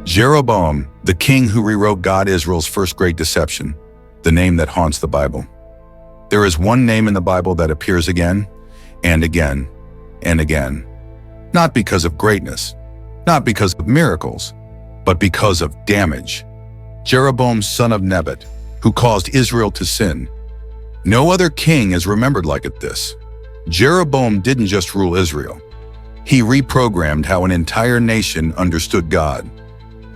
Jeroboam, the king who rewrote God Israel's first great deception, the name that haunts the Bible. There is one name in the Bible that appears again and again and again, not because of greatness, not because of miracles, but because of damage. Jeroboam, son of Nebat, who caused Israel to sin. No other king is remembered like this. Jeroboam didn't just rule Israel. He reprogrammed how an entire nation understood God.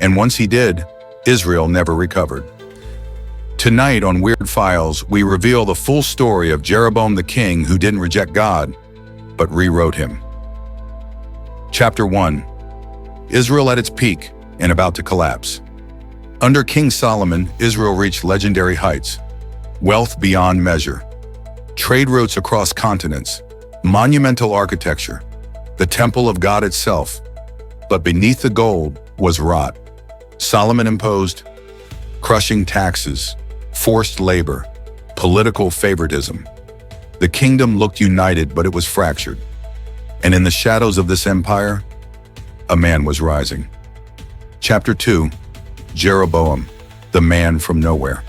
And once he did, Israel never recovered. Tonight on Weird Files, we reveal the full story of Jeroboam the king who didn't reject God, but rewrote him. Chapter 1. Israel at its peak and about to collapse. Under King Solomon, Israel reached legendary heights, wealth beyond measure, trade routes across continents, monumental architecture, the temple of God itself. But beneath the gold was rot. Solomon imposed crushing taxes, forced labor, political favoritism. The kingdom looked united, but it was fractured. And in the shadows of this empire, a man was rising. Chapter 2. Jeroboam, the man from nowhere.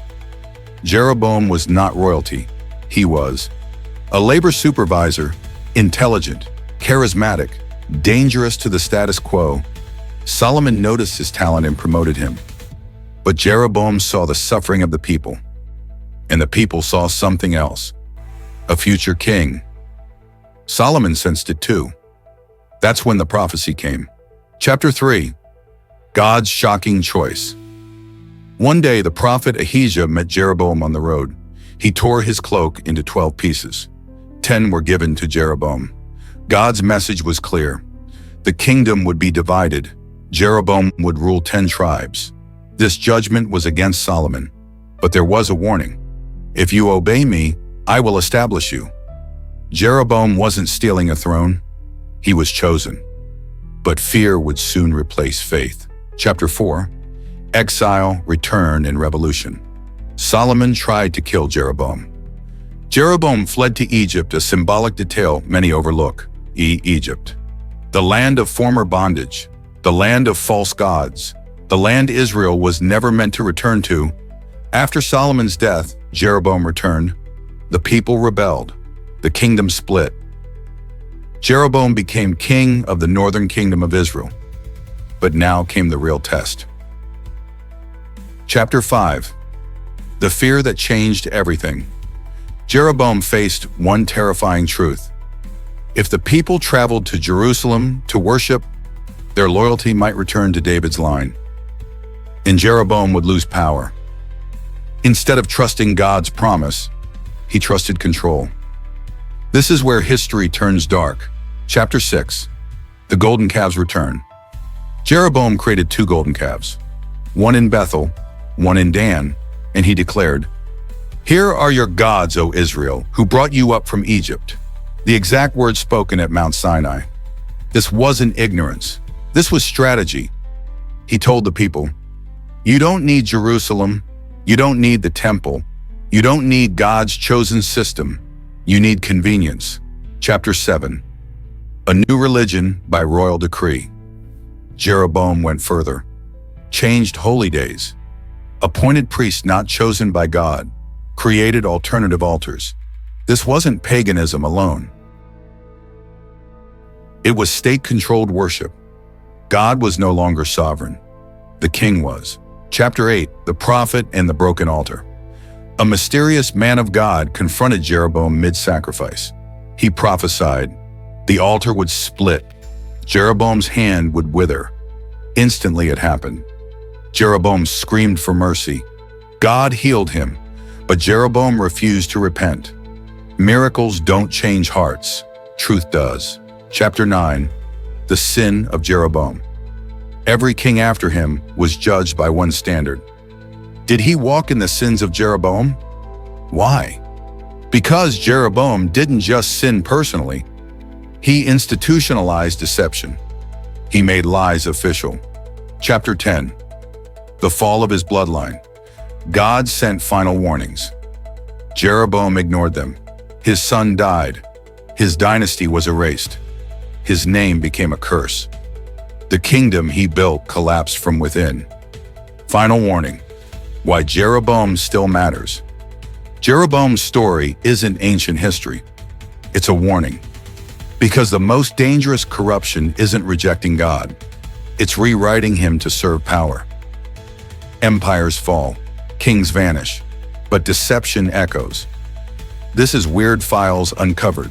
Jeroboam was not royalty. He was a labor supervisor, intelligent, charismatic, dangerous to the status quo. Solomon noticed his talent and promoted him. But Jeroboam saw the suffering of the people, and the people saw something else, a future king. Solomon sensed it too. That's when the prophecy came. Chapter 3. God's shocking choice. One day, the prophet Ahijah met Jeroboam on the road. He tore his cloak into 12 pieces. 10 were given to Jeroboam. God's message was clear. The kingdom would be divided. Jeroboam would rule 10 tribes. This judgment was against Solomon, but there was a warning. If you obey me, I will establish you. Jeroboam wasn't stealing a throne. He was chosen. But fear would soon replace faith. Chapter 4. Exile, return, and revolution. Solomon tried to kill Jeroboam. Jeroboam fled to Egypt, a symbolic detail many overlook. Egypt. The land of former bondage. The land of false gods. The land Israel was never meant to return to. After Solomon's death, Jeroboam returned. The people rebelled. The kingdom split. Jeroboam became king of the northern kingdom of Israel. But now came the real test. Chapter 5. The fear that changed everything. Jeroboam faced one terrifying truth. If the people traveled to Jerusalem to worship, their loyalty might return to David's line, and Jeroboam would lose power. Instead of trusting God's promise, he trusted control. This is where history turns dark. Chapter 6. The golden calves return. Jeroboam created 2 golden calves, one in Bethel, one in Dan, and he declared, "Here are your gods, O Israel, who brought you up from Egypt." The exact words spoken at Mount Sinai. This wasn't ignorance. This was strategy. He told the people, "You don't need Jerusalem. You don't need the temple. You don't need God's chosen system. You need convenience." Chapter 7. A new religion by royal decree. Jeroboam went further. Changed holy days. Appointed priests not chosen by God. Created alternative altars. This wasn't paganism alone. It was state-controlled worship. God was no longer sovereign. The king was. Chapter 8. The prophet and the broken altar. A mysterious man of God confronted Jeroboam mid-sacrifice. He prophesied. The altar would split. Jeroboam's hand would wither. Instantly it happened. Jeroboam screamed for mercy. God healed him, but Jeroboam refused to repent. Miracles don't change hearts. Truth does. Chapter 9. The sin of Jeroboam. Every king after him was judged by one standard. Did he walk in the sins of Jeroboam? Why? Because Jeroboam didn't just sin personally. He institutionalized deception. He made lies official. Chapter 10. The fall of his bloodline. God sent final warnings. Jeroboam ignored them. His son died. His dynasty was erased. His name became a curse. The kingdom he built collapsed from within. Final warning: why Jeroboam still matters. Jeroboam's story isn't ancient history. It's a warning. Because the most dangerous corruption isn't rejecting God. It's rewriting him to serve power. Empires fall, kings vanish, but deception echoes. This is Weird Files Uncovered.